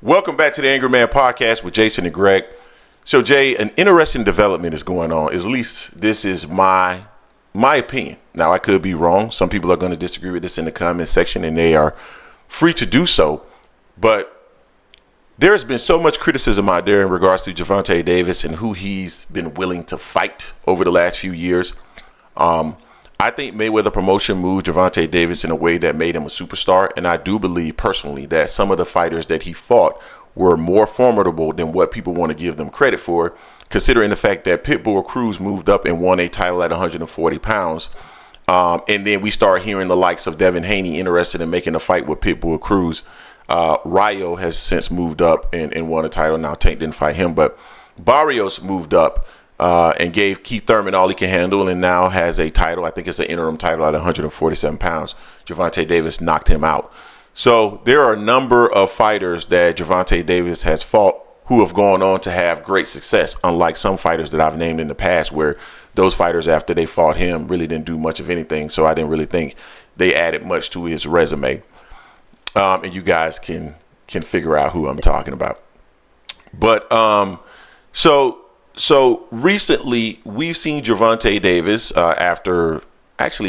Welcome back to the Angry Man Podcast with Jason and Greg. So, Jay, an interesting development is going on. At least this is my opinion. Now, I could be wrong. Some people are going to disagree with this in the comment section, and they are free to do so. But there's been so much criticism out there in regards to Gervonta Davis and who he's been willing to fight over the last few years. I think Mayweather Promotion moved Gervonta Davis in a way that made him a superstar, and I do believe personally that some of the fighters that he fought were more formidable than what people want to give them credit for, considering the fact that Pitbull Cruz moved up and won a title at 140 pounds. And then we start hearing the likes of Devin Haney interested in making a fight with Pitbull Cruz. Rayo has since moved up and won a title. Now, Tank didn't fight him, but Barrios moved up and gave Keith Thurman all he can handle and now has a title. I think it's an interim title at 147 pounds. Gervonta Davis knocked him out. So there are a number of fighters that Gervonta Davis has fought who have gone on to have great success, unlike some fighters that I've named in the past where those fighters, after they fought him, really didn't do much of anything. So I didn't really think they added much to his resume. And you guys can figure out who I'm talking about. But so recently we've seen Gervonta Davis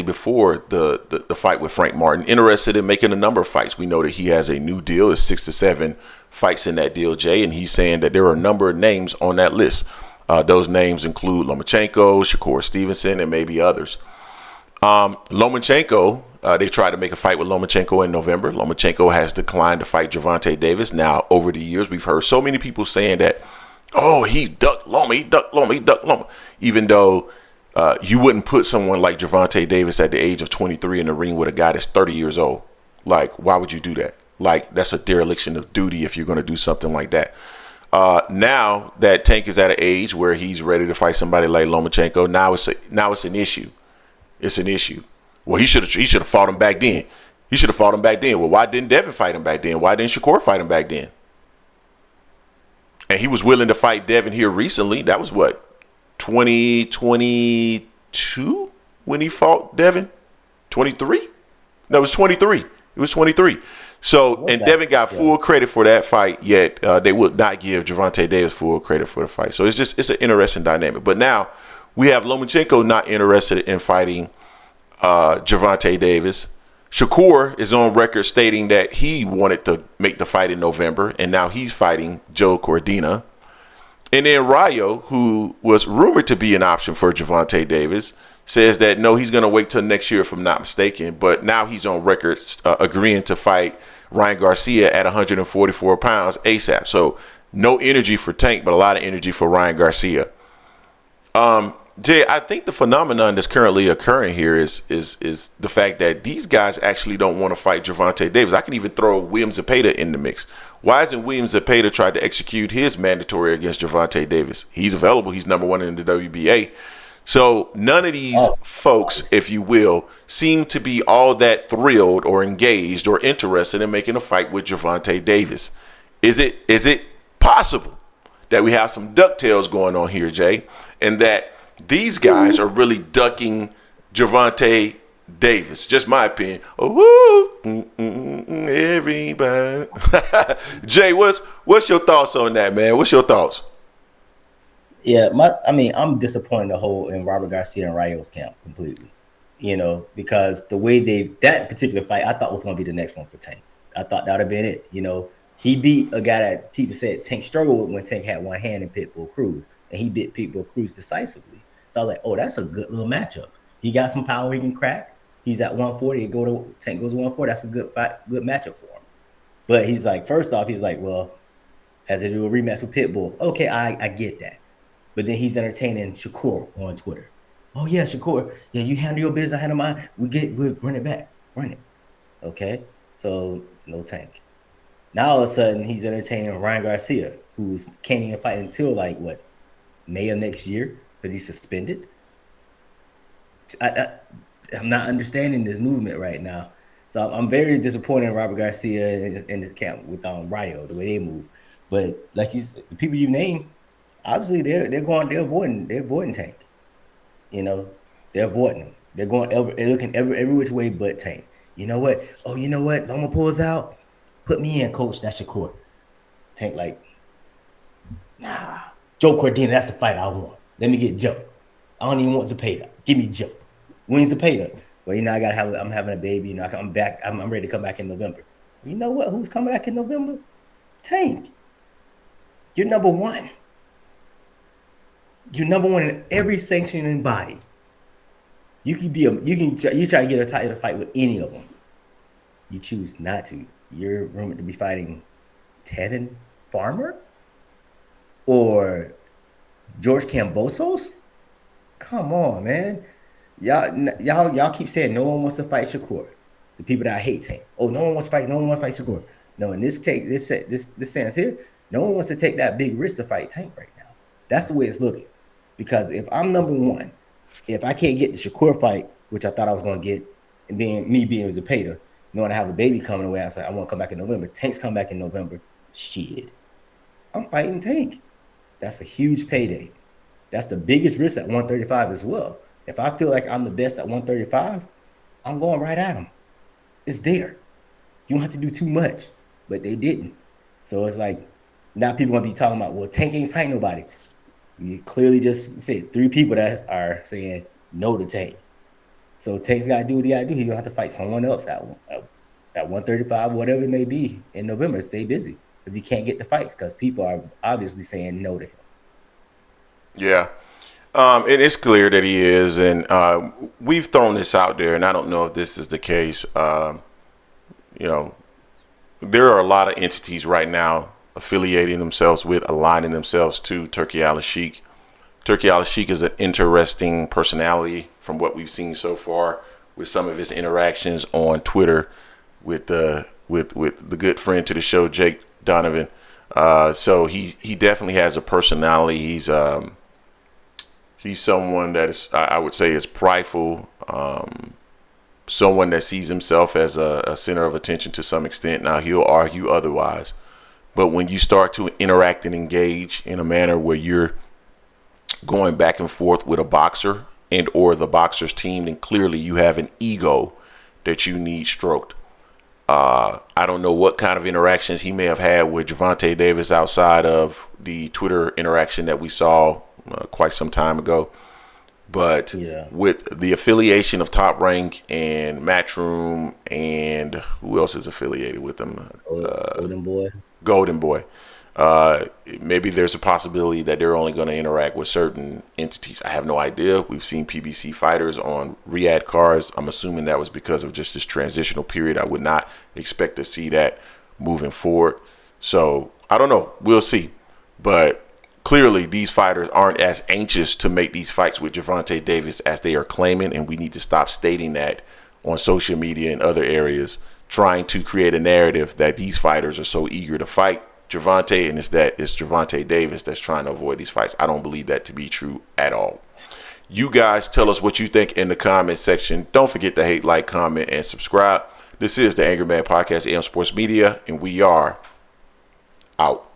before the fight with Frank Martin, interested in making a number of fights. We know that he has a new deal. There's 6 to 7 fights in that deal, Jay, and he's saying that there are a number of names on that list. Those names include Lomachenko, Shakur Stevenson, and maybe others. Lomachenko, they tried to make a fight with Lomachenko in November. Lomachenko has declined to fight Gervonta Davis. Now, over the years, we've heard so many people saying that, oh, he ducked Loma, even though you wouldn't put someone like Gervonta Davis at the age of 23 in the ring with a guy that's 30 years old. Like, why would you do that? Like, that's a dereliction of duty if you're going to do something like that. Now that Tank is at an age where he's ready to fight somebody like Lomachenko, now it's an issue. It's an issue. Well, he should have fought him back then. Well, why didn't Devin fight him back then? Why didn't Shakur fight him back then? And he was willing to fight Devin here recently. That was what, 2022 when he fought Devin? 23? No, it was 23. It was 23. So, and Devin got full credit for that fight, yet they would not give Gervonta Davis full credit for the fight. So it's an interesting dynamic. But now we have Lomachenko not interested in fighting Gervonta Davis. Shakur is on record stating that he wanted to make the fight in November, and now he's fighting Joe Cordina. And then Rayo, who was rumored to be an option for Gervonta Davis, says that no, he's going to wait till next year if I'm not mistaken. But now he's on record agreeing to fight Ryan Garcia at 144 pounds ASAP. So no energy for Tank, but a lot of energy for Ryan Garcia. Jay, I think the phenomenon that's currently occurring here is the fact that these guys actually don't want to fight Gervonta Davis. I can even throw William Zepeda in the mix. Why isn't William Zepeda tried to execute his mandatory against Gervonta Davis? He's available. He's number 1 in the WBA. So none of these folks, if you will, seem to be all that thrilled or engaged or interested in making a fight with Gervonta Davis. Is it possible that we have some Ducktales going on here, Jay, and that these guys are really ducking Gervonta Davis? Just my opinion. Everybody. Jay, what's your thoughts on that, man? What's your thoughts? Yeah, I'm disappointed in Robert Garcia and Rayo's camp completely. Because the way that particular fight, I thought was going to be the next one for Tank. I thought that would have been it. He beat a guy that people said Tank struggled with when Tank had one hand in Pitbull Cruz, and he beat Pitbull Cruz decisively. So I was like, oh, that's a good little matchup. He got some power he can crack. He's at 140. Tank goes to 140. That's a good fight, good matchup for him. But he's like, first off, he's like, well, has to do a rematch with Pitbull. Okay, I get that. But then he's entertaining Shakur on Twitter. Oh yeah, Shakur. Yeah, you handle your business, I handle mine. We'll run it back. Run it. Okay. So no Tank. Now all of a sudden he's entertaining Ryan Garcia, who can't even fight until May of next year because he's suspended. I'm not understanding this movement right now. So I'm very disappointed in Robert Garcia in this camp with Rayo, the way they move. But like you said, the people you named, obviously they're avoiding Tank. They're avoiding him. They're looking every which way but Tank. You know what? Oh, you know what? Loma pulls out. Put me in, coach. That's Shakur. Tank like, nah, Joe Cordina, that's the fight I want. Let me get Joe. I don't even want Zepeda. Give me Joe. When's Zepeda? Well, I'm having a baby. I'm back. I'm ready to come back in November. You know what? Who's coming back in November? Tank. You're number one. You're number one in every sanctioning body. You try to get a title to fight with any of them. You choose not to. You're rumored to be fighting Tevin Farmer or George Kambosos. Come on, man. Y'all keep saying no one wants to fight Shakur. The people that I hate Tank. Oh, no one wants to fight Shakur. No, in this sense here, no one wants to take that big risk to fight Tank right now. That's the way it's looking. Because if I'm number one, if I can't get the Shakur fight, which I thought I was going to get, and being Zepeda, knowing I have a baby coming away, I was like, I want to come back in November. Tank's come back in November. Shit. I'm fighting Tank. That's a huge payday. That's the biggest risk at 135 as well. If I feel like I'm the best at 135, I'm going right at him. It's there. You don't have to do too much, but they didn't. So it's like, now people going to be talking about, well, Tank ain't fighting nobody. You clearly just said 3 people that are saying no to Tank. So Tank's got to do what he got to do. He's going to have to fight someone else at 135, whatever it may be, in November. Stay busy because he can't get the fights because people are obviously saying no to him. Yeah. It is clear that he is, and we've thrown this out there, and I don't know if this is the case. There are a lot of entities right now affiliating themselves with, aligning themselves to Turki Al-Sheikh. Turki Al-Sheikh is an interesting personality from what we've seen so far with some of his interactions on Twitter with the good friend to the show, Jake Donovan. So he definitely has a personality. He's someone that is, I would say, is prideful, someone that sees himself as a center of attention to some extent. Now, he'll argue otherwise. But when you start to interact and engage in a manner where you're going back and forth with a boxer and or the boxer's team, then clearly you have an ego that you need stroked. I don't know what kind of interactions he may have had with Gervonta Davis outside of the Twitter interaction that we saw quite some time ago. But with the affiliation of Top Rank and Matchroom, and who else is affiliated with them? Golden Boy. Maybe there's a possibility that they're only going to interact with certain entities. I have no idea. We've seen PBC fighters on Riyadh cards. I'm assuming that was because of just this transitional period. I would not expect to see that moving forward. So I don't know. We'll see. But clearly, these fighters aren't as anxious to make these fights with Gervonta Davis as they are claiming, and we need to stop stating that on social media and other areas, trying to create a narrative that these fighters are so eager to fight Gervonta, and it's Gervonta Davis that's trying to avoid these fights. I don't believe that to be true at all. You guys tell us what you think in the comment section. Don't forget to hate, like, comment, and subscribe. This is the Angry Man Podcast, AM Sports Media, and we are out.